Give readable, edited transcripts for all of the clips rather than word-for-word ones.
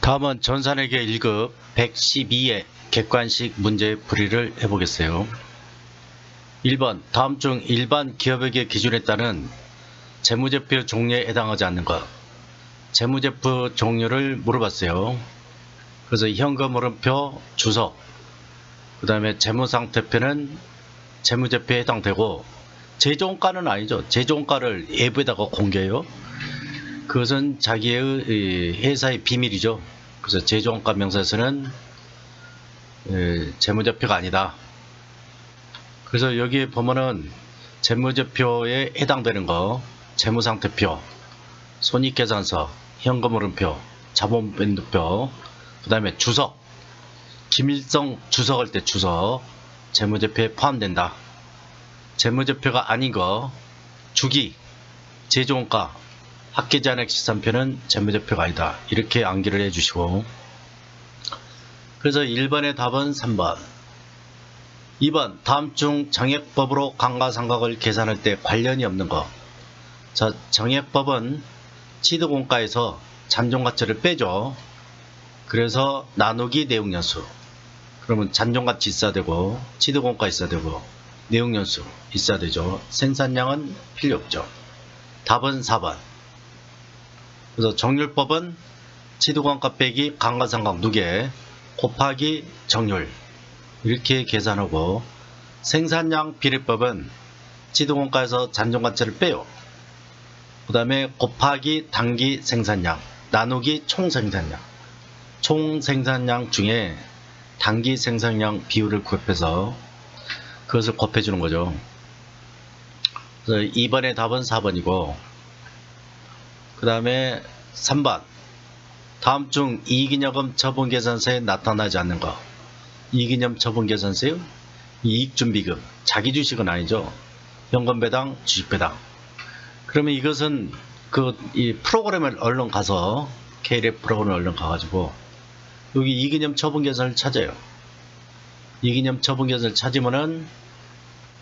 다음은 전산회계 1급 112의 객관식 문제 풀이를 해보겠어요. 1번 다음 중 일반 기업회계 기준에 따른 재무제표 종류에 해당하지 않는 것. 재무제표 종류를 물어봤어요. 그래서 현금 흐름표, 주석, 그 다음에 재무상태표는 재무제표에 해당되고 제조원가는 아니죠. 제조원가를 외부에다가 공개해요. 그것은 자기의 회사의 비밀이죠. 그래서 제조원가 명세서는 재무제표가 아니다. 그래서 여기 보면은 재무제표에 해당되는 거, 재무상태표, 손익계산서, 현금흐름표, 자본변동표, 그 다음에 주석, 기밀성 주석할 때 주석, 재무제표에 포함된다. 재무제표가 아닌 거, 주기, 제조원가, 합계지 안액 시산표는 재무제표가 아니다. 이렇게 암기를 해주시고, 그래서 1번의 답은 3번. 2번 다음 중 정액법으로 감가상각을 계산할 때 관련이 없는 거. 자, 정액법은 취득원가에서 잔존가치를 빼죠. 그래서 나누기 내용연수. 그러면 잔존가치 있어야 되고 취득원가 있어야 되고 내용연수 있어야 되죠. 생산량은 필요 없죠. 답은 4번. 그래서 정률법은 취득원가 빼기 감가상각 누계 곱하기 정률 이렇게 계산하고, 생산량 비례법은 취득원가에서 잔존가치를 빼요. 그 다음에 곱하기 단기 생산량 나누기 총생산량, 총생산량 중에 단기 생산량 비율을 구합해서 그것을 곱해주는 거죠. 그래서 2번의 답은 4번이고, 그 다음에 3번 다음 중 이익잉여금 처분계산서에 나타나지 않는 거. 이익잉여금 처분계산서요? 이익준비금, 자기주식은 아니죠. 현금배당, 주식배당. 그러면 이것은 이 프로그램을 얼른 가서 KLF 프로그램을 얼른 가가지고 여기 이익잉여금 처분계산을 찾아요. 이익잉여금 처분계산을 찾으면은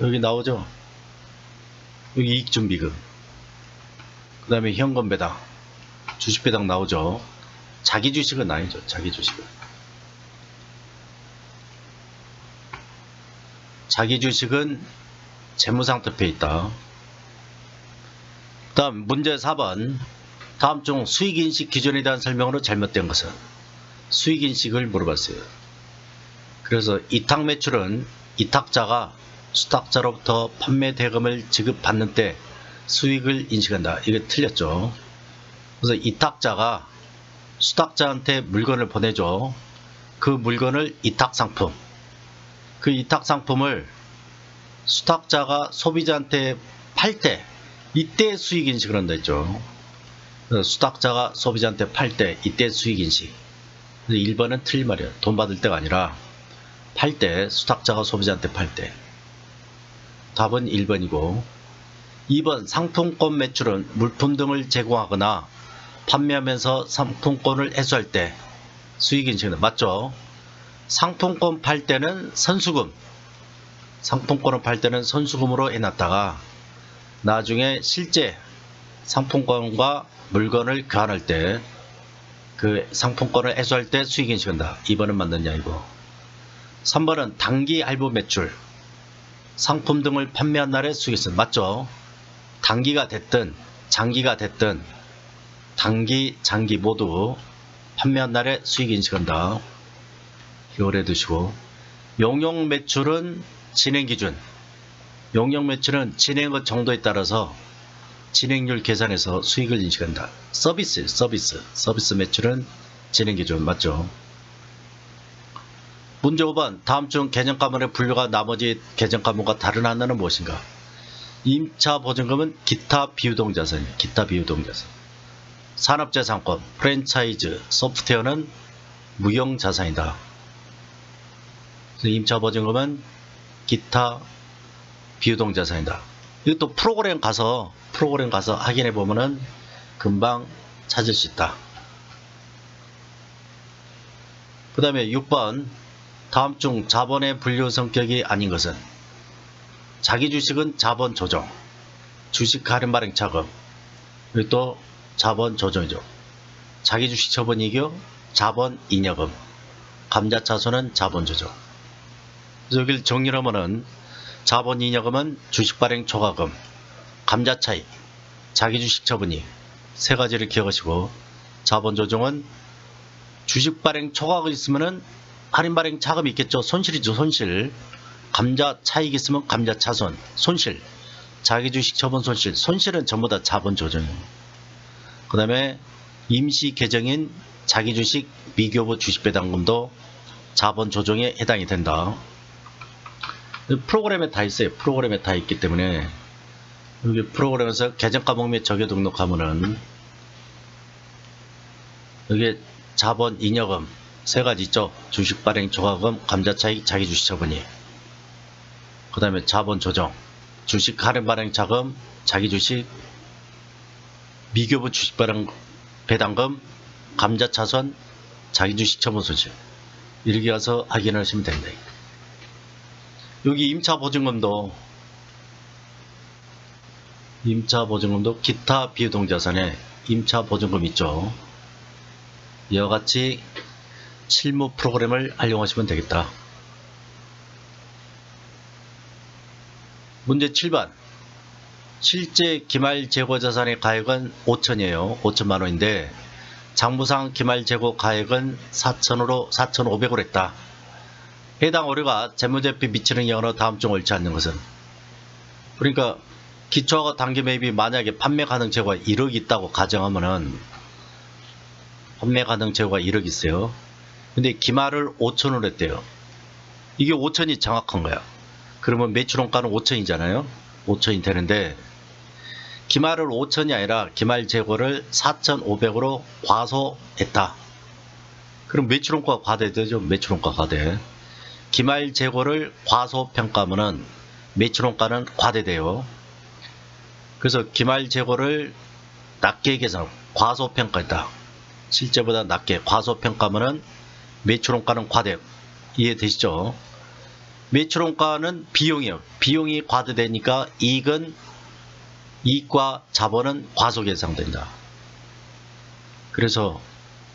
여기 나오죠. 여기 이익준비금, 그 다음에 현금배당, 주식배당 나오죠. 자기주식은 아니죠. 자기주식은. 자기주식은 재무상태표에 있다. 다음 문제 4번. 다음 중 수익인식 기준에 대한 설명으로 잘못된 것은? 수익인식을 물어봤어요. 그래서 이탁매출은 이탁자가 수탁자로부터 판매 대금을 지급받는 때 수익을 인식한다. 이게 틀렸죠. 그래서 이탁자가 수탁자한테 물건을 보내죠. 그 물건을 이탁상품, 그 이탁상품을 수탁자가 소비자한테 팔 때 이때 수익인식을 한다 했죠. 그래서 수탁자가 소비자한테 팔 때 이때 수익인식. 1번은 틀린 말이에요. 돈 받을 때가 아니라 팔 때, 수탁자가 소비자한테 팔 때. 답은 1번이고, 2번 상품권 매출은 물품 등을 제공하거나 판매하면서 상품권을 회수할 때 수익인식은 맞죠? 상품권 팔 때는 선수금, 상품권을 팔 때는 선수금으로 해놨다가 나중에 실제 상품권과 물건을 교환할 때 그 상품권을 회수할 때 수익인식한다. 2번은 맞느냐 이거. 3번은 단기 할부 매출, 상품 등을 판매한 날의 수익인식 맞죠? 단기가 됐든 장기가 됐든 단기, 장기 모두 판매한 날에 수익 인식한다. 기억을 해두시고, 용역 매출은 진행 기준. 용역 매출은 진행의 정도에 따라서 진행률 계산해서 수익을 인식한다. 서비스 매출은 진행 기준 맞죠? 문제 5번 다음 중 개념과목의 분류가 나머지 개념과목과 다른 하나는 무엇인가? 임차 보증금은 기타 비유동자산이에요. 기타 비유동자산. 산업재산권, 프랜차이즈, 소프트웨어는 무형자산이다. 임차보증금은 기타 비유동자산이다. 이것도 프로그램 가서 확인해 보면은 금방 찾을 수 있다. 그 다음에 6번 다음 중 자본의 분류 성격이 아닌 것은? 자기주식은 자본 조정, 주식 할인 발행 차금, 이것도 자본 조정이죠. 자기주식 처분이익이요, 자본 잉여금, 감자차손은 자본 조정. 여기를 정리를 하면은 자본 잉여금은 주식 발행 초과금, 감자 차익, 자기 주식 처분이 세 가지를 기억하시고, 자본 조정은 주식 발행 초과가 있으면은 할인 발행 차금이 있겠죠. 손실이죠, 손실. 감자 차익 있으면 감자 차손, 손실. 자기 주식 처분 손실, 손실은 전부 다 자본 조정이에요. 그 다음에 임시 계정인 자기 주식 미교부 주식 배당금도 자본 조정에 해당이 된다. 프로그램에 다 있어요. 프로그램에 다 있기 때문에 여기 프로그램에서 계정 과목 및 적용 등록하면은 여기 자본 잉여금 세 가지 있죠. 주식 발행 초과금, 감자 차익, 자기 주식 처분이. 그 다음에 자본 조정, 주식 할인 발행 자금, 자기 주식 미교부 주식 발행 배당금, 감자 차손, 자기 주식 처분 손실. 이렇게 가서 확인을 하시면 됩니다. 여기 임차 보증금도 기타 비유동자산에 임차 보증금 있죠. 이와 같이 실무 프로그램을 활용하시면 되겠다. 문제 7번. 실제 기말 재고 자산의 가액은 5천이에요. 5천만 원인데 장부상 기말 재고 가액은 4천으로 4,500으로 했다. 해당 오류가 재무제표에 미치는 영향으로 다음 중 옳지 않는 것은? 그러니까 기초하고 단기 매입이 만약에 판매 가능 재고가 1억 있다고 가정하면은 판매 가능 재고가 1억 있어요. 근데 기말을 5천으로 했대요. 이게 5천이 정확한 거야. 그러면 매출원가는 5천이잖아요. 5천이 되는데 기말을 5천이 아니라 기말 재고를 4,500으로 과소했다. 그럼 매출원가가 과대되죠. 매출원가 과대. 기말 재고를 과소평가하면 매출원가는 과대돼요. 그래서 기말 재고를 낮게 계산, 과소평가했다. 실제보다 낮게 과소평가하면 매출원가는 과대. 이해되시죠? 매출원가는 비용이에요. 비용이 과대되니까 이익과 자본은 과소 예상된다. 그래서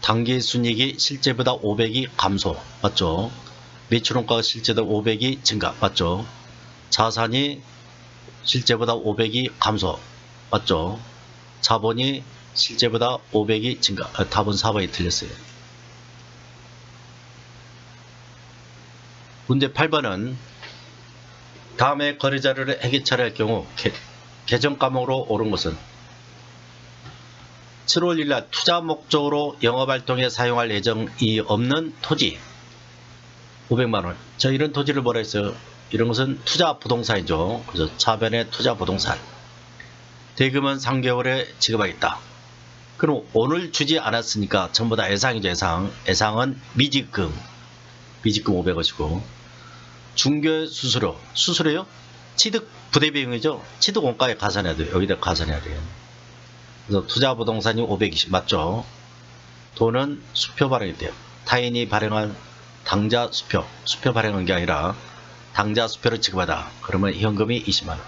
당기순이익이 실제보다 500이 감소. 맞죠? 매출원가가 실제보다 500이 증가. 맞죠? 자산이 실제보다 500이 감소. 맞죠? 자본이 실제보다 500이 증가. 답은 4번이 틀렸어요. 문제 8번은 다음에 거래자료를 해결처리할 할 경우 계정 과목으로 옳은 것은? 7월 1일 투자 목적으로 영업활동에 사용할 예정이 없는 토지 500만원. 저 이런 토지를 뭐라 했어요? 이런 것은 투자 부동산이죠. 그래서 차변의 투자 부동산. 대금은 3개월에 지급하겠다. 그럼 오늘 주지 않았으니까 전부 다 예상이죠. 예상은 미지급 500원이고 중개 수수료요? 취득 부대 비용이죠. 취득 원가에 가산해야 돼요. 여기다 가산해야 돼요. 그래서 투자 부동산이 520 맞죠? 돈은 수표 발행이 돼요. 타인이 발행한 당자 수표 발행한 게 아니라 당자 수표를 지급하다. 그러면 현금이 20만원.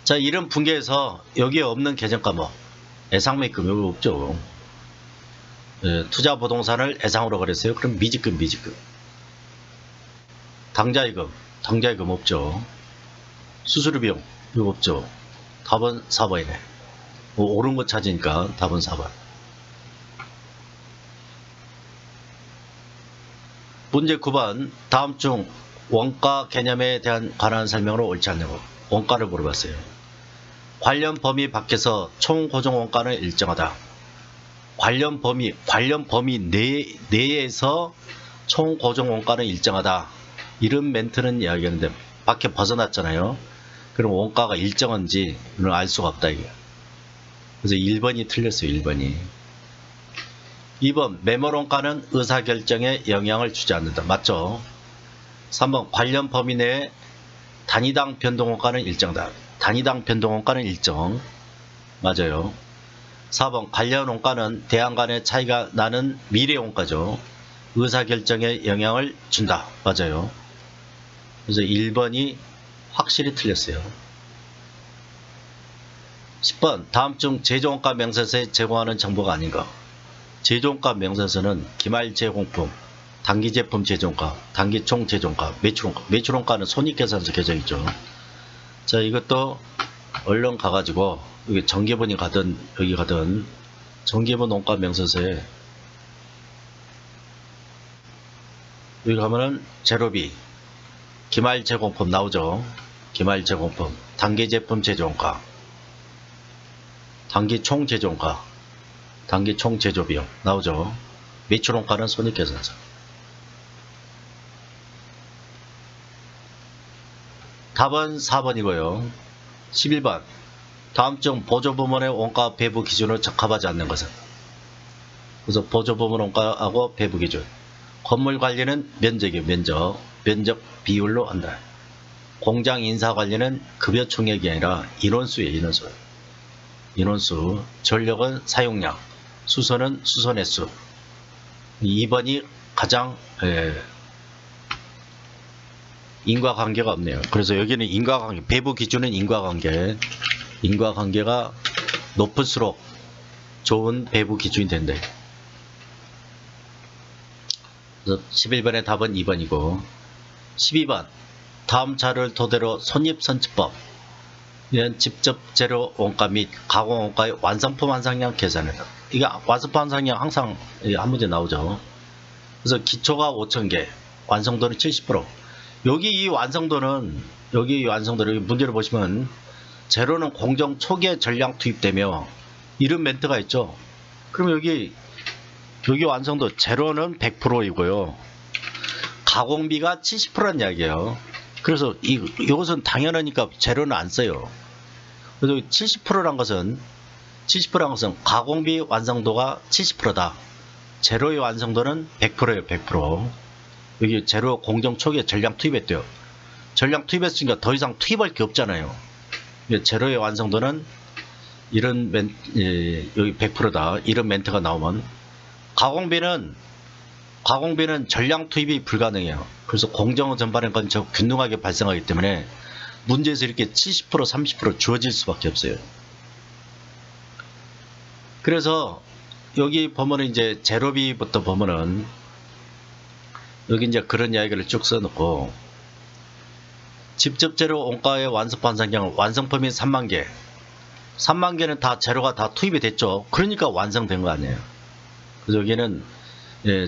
자, 이런 분계에서 여기에 없는 계정 과목 예상매입금 여기 없죠. 투자 부동산을 예상으로 그랬어요. 그럼 미지급. 당자이금 없죠. 수수료 비용 이거 없죠. 답은 4번이네. 옳은 거 찾으니까 답은 4번. 문제 9번. 다음 중 원가 개념에 대한 관한 설명으로 옳지 않냐고. 원가를 물어봤어요. 관련 범위 밖에서 총 고정 원가는 일정하다. 관련 범위 내에서 총 고정 원가는 일정하다. 이런 멘트는 이야기하는데 밖에 벗어났잖아요. 그럼 원가가 일정한지 알 수가 없다 이게. 그래서 1번이 틀렸어요. 1번이. 2번 매몰 원가는 의사결정에 영향을 주지 않는다. 맞죠? 3번 관련 범위 내에 단위당 변동 원가는 일정하다. 단위당 변동 원가는 일정. 맞아요. 4번 관련 원가는 대안 간의 차이가 나는 미래 원가죠. 의사결정에 영향을 준다. 맞아요. 그래서 1번이 확실히 틀렸어요. 10번 다음 중 제조원가 명세서에 제공하는 정보가 아닌가. 제조원가 명세서는 기말 제공품, 단기 제품 제조원가, 단기 총 제조원가, 매출원가. 매출원가는 손익계산서 계정이죠. 자, 이것도 얼른 가가지고 여기 정기분이 가든 여기 가든 정기분 원가 명세서에 여기 가면은 재료비, 기말 제공품 나오죠. 기말 제공품, 단기 제품 제조원가, 단기 총 제조원가, 단기 총 제조비용 나오죠. 매출원가는 손익계산서. 답은 4번이고요. 11번. 다음 중 보조부문의 원가 배부 기준으로 적합하지 않는 것은? 그래서 보조부문 원가하고 배부 기준. 건물 관리는 면적이에요. 면적 비율로 한다. 공장 인사 관리는 급여 총액이 아니라 인원수예요. 인원수. 전력은 사용량. 수소는 수소 횟수. 2번이 가장 인과관계가 없네요. 그래서 여기는 인과관계, 배부 기준은 인과관계가 높을수록 좋은 배부 기준이 된대. 그래서 11번의 답은 2번이고 12번. 다음 자료를 토대로 손익선지법 이는 직접 재료 원가 및 가공 원가의 완성품 환상량 계산이다. 이게 완성품 환상량 항상 한 문제 나오죠. 그래서 기초가 5,000개, 완성도는 70%. 여기 이 완성도는 여기 문제를 보시면 재료는 공정 초기에 전량 투입되며 이런 멘트가 있죠. 그럼 여기 완성도 재료는 100%이고요. 가공비가 70%란 이야기예요. 그래서 이것은 당연하니까 재료는 안 써요. 그래서 70%란 것은 가공비 완성도가 70%다. 재료의 완성도는 100%예요. 100%. 여기 재료 공정 초기에 전량 투입했대요. 전량 투입했으니까 더 이상 투입할 게 없잖아요. 재료의 완성도는 이런 여기 100%다. 이런 멘트가 나오면 가공비는 전량 투입이 불가능해요. 그래서 공정 전반에 건저 균등하게 발생하기 때문에 문제에서 이렇게 70% 30% 주어질 수밖에 없어요. 그래서 여기 보면은 이제 재료비부터 보면은 여기 이제 그런 이야기를 쭉 써놓고 직접 재료 원가의 완성품 환상량은 완성품이 3만 개. 3만 개는 다 재료가 다 투입이 됐죠. 그러니까 완성된 거 아니에요. 그래서 여기는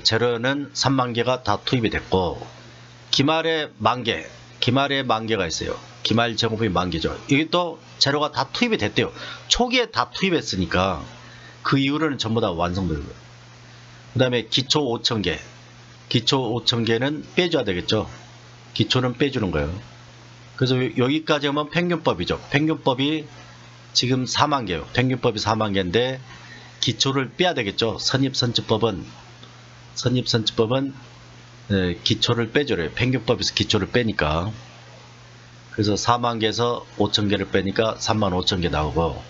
재료는 3만 개가 다 투입이 됐고 기말에 10,000개. 기말에 10,000개가 있어요. 기말 제공품이 10,000개죠. 여기 또 재료가 다 투입이 됐대요. 초기에 다 투입했으니까 그 이후로는 전부 다 완성되는 거예요. 그 다음에 기초 5,000개. 기초 5,000개는 빼줘야 되겠죠. 기초는 빼주는 거예요. 그래서 여기까지 하면 평균법이죠. 평균법이 지금 4만 개예요. 평균법이 4만 개인데 기초를 빼야 되겠죠. 선입선지법은 기초를 빼줘요. 평균법에서 기초를 빼니까. 그래서 4만 개에서 5,000개를 빼니까 35,000개 나오고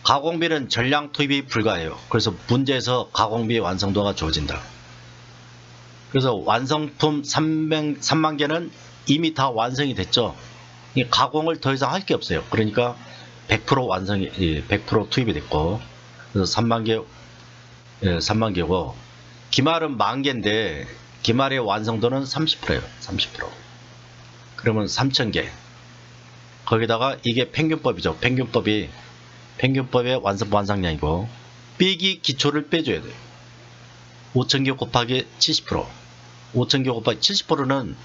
가공비는 전량 투입이 불가해요. 그래서 문제에서 가공비 완성도가 주어진다. 그래서 완성품 3만 개는 이미 다 완성이 됐죠. 가공을 더 이상 할 게 없어요. 그러니까 100% 투입이 됐고, 그래서 3만 개고, 기말은 10,000개인데, 기말의 완성도는 30%예요. 30%. 그러면 3,000개. 거기다가 이게 평균법이죠. 평균법의 완성품 완상량이고, 빼기 기초를 빼줘야 돼요. 5,000개 곱하기 70%. 5,000개 곱하기 70%는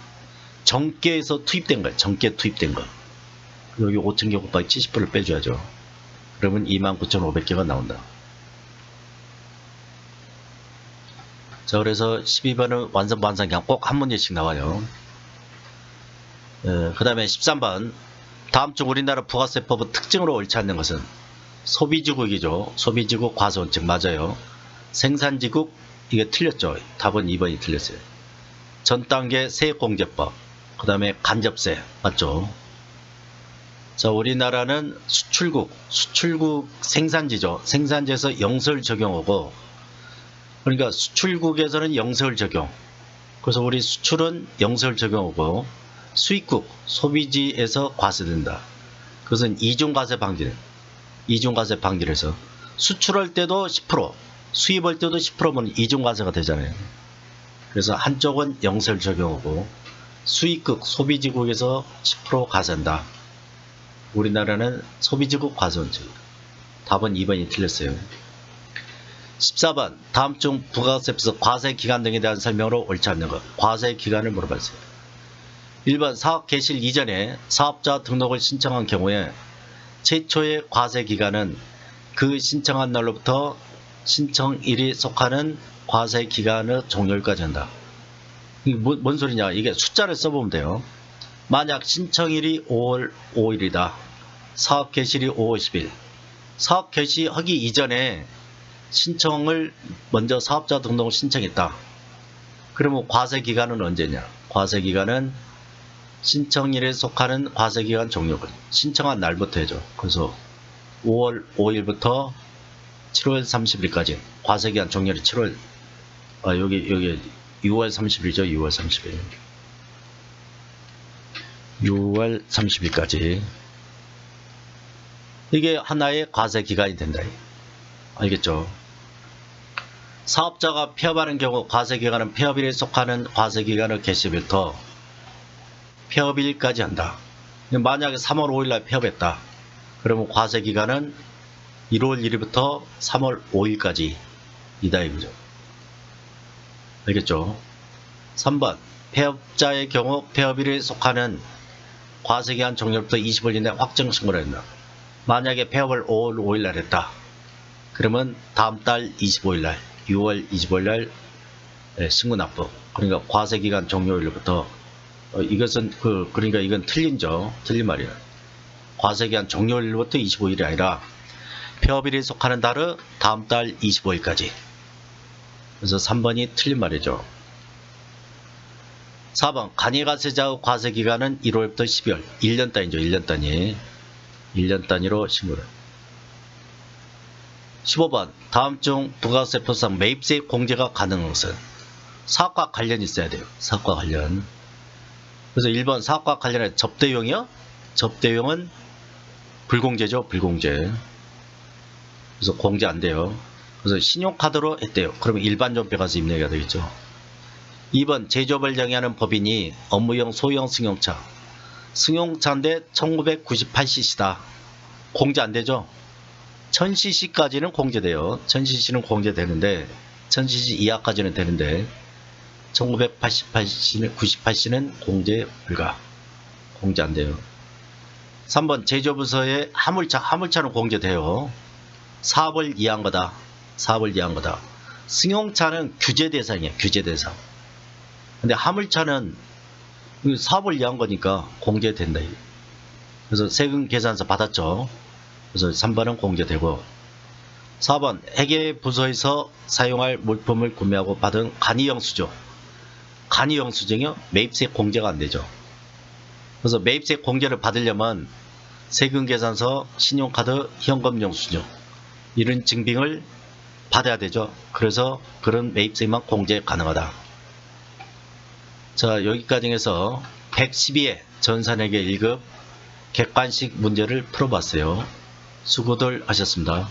정계에서 투입된 거예요. 정계 투입된 거. 여기 5,000개 곱하기 70%를 빼줘야죠. 그러면 29,500개가 나온다. 자, 그래서 12번은 완성품 완상량 꼭 한 문제씩 나와요. 그 다음에 13번. 다음 중 우리나라 부가세법의 특징으로 옳지 않는 것은? 소비지국이죠. 소비지국 과소원칙 맞아요. 생산지국 이게 틀렸죠. 답은 2번이 틀렸어요. 전 단계 세액공제법, 그 다음에 간접세 맞죠. 자, 우리나라는 수출국 생산지죠. 생산지에서 영세를 적용하고, 그러니까 수출국에서는 영세를 적용. 그래서 우리 수출은 영세를 적용하고 수입국 소비지에서 과세된다. 그것은 이중과세 방지를 해서 수출할 때도 10%, 수입할 때도 10%면 이중과세가 되잖아요. 그래서 한쪽은 영세를 적용하고 수입국, 소비지국에서 10% 과세한다. 우리나라는 소비지국 과세원칙입니다. 답은 2번이 틀렸어요. 14번 다음 중 부가세에서 과세기간 등에 대한 설명으로 옳지 않는 것. 과세기간을 물어봤어요. 1번 사업 개시 이전에 사업자 등록을 신청한 경우에 최초의 과세기간은 그 신청한 날로부터 신청일이 속하는 과세기간의 종료일까지 한다. 이게 뭔 소리냐? 이게 숫자를 써보면 돼요. 만약 신청일이 5월 5일이다. 사업 개시일이 5월 10일. 사업 개시하기 이전에 신청을 먼저 사업자 등록을 신청했다. 그러면 과세기간은 언제냐? 과세기간은 신청일에 속하는 과세기간 종료일. 신청한 날부터 해줘. 그래서 5월 5일부터 7월 30일까지. 과세기간 종료일이 7월, 여기 6월 30일이죠. 6월 30일. 6월 30일까지. 이게 하나의 과세기간이 된다. 알겠죠? 사업자가 폐업하는 경우 과세기간은 폐업일에 속하는 과세기간의 개시일부터 폐업일까지 한다. 만약에 3월 5일날 폐업했다. 그러면 과세기간은 1월 1일부터 3월 5일까지 이다 이거죠. 알겠죠? 3번 폐업자의 경우 폐업일에 속하는 과세기간 종료부터 20일 이내 확정 신고를 한다. 만약에 폐업을 5월 5일날 했다. 그러면 다음 달 25일날 6월 25일날 신고 납부. 그러니까 과세기간 종료일부터 이것은 그러니까 이건 틀린죠. 틀린 말이에요. 과세기간 종료일부터 25일이 아니라 폐업일에 속하는 달은 다음 달 25일까지. 그래서 3번이 틀린 말이죠. 4번 간이가세자의 과세기간은 1월부터 12월 1년 단위죠. 1년 단위. 1년 단위로 신고를. 15번 다음 중 부가세법상 매입세 공제가 가능한 것은 사업과 관련이 있어야 돼요. 사업과 관련. 그래서 1번 사업과 관련해 접대용이요. 접대용은 불공제죠. 불공제. 그래서 공제 안 돼요. 그래서 신용카드로 했대요. 그러면 일반 존폐 가서 입력해야 되겠죠. 2번 제조업을 영위하는 법인이 업무용 소형 승용차. 승용차인데 1998cc다. 공제 안 되죠. 1000cc까지는 공제돼요. 1000cc는 공제되는데 1000cc 이하까지는 되는데 1998cc, 98c는 공제 불가. 공제 안 돼요. 3번 제조부서의 화물차는 공제돼요. 사업을 이해한 거다. 사업을 이해한 거다. 승용차는 규제 대상이에요. 규제 대상. 근데 화물차는 사업을 이해한 거니까 공제된다. 그래서 세금 계산서 받았죠. 그래서 3번은 공제되고 4번 회계부서에서 사용할 물품을 구매하고 받은 간이영수증. 간이영수증이요? 매입세 공제가 안 되죠. 그래서 매입세 공제를 받으려면 세금 계산서, 신용카드, 현금영수증 이런 증빙을 받아야 되죠. 그래서 그런 매입세만 공제 가능하다. 자, 여기까지 해서 112회 전산회계 1급 객관식 문제를 풀어봤어요. 수고들 하셨습니다.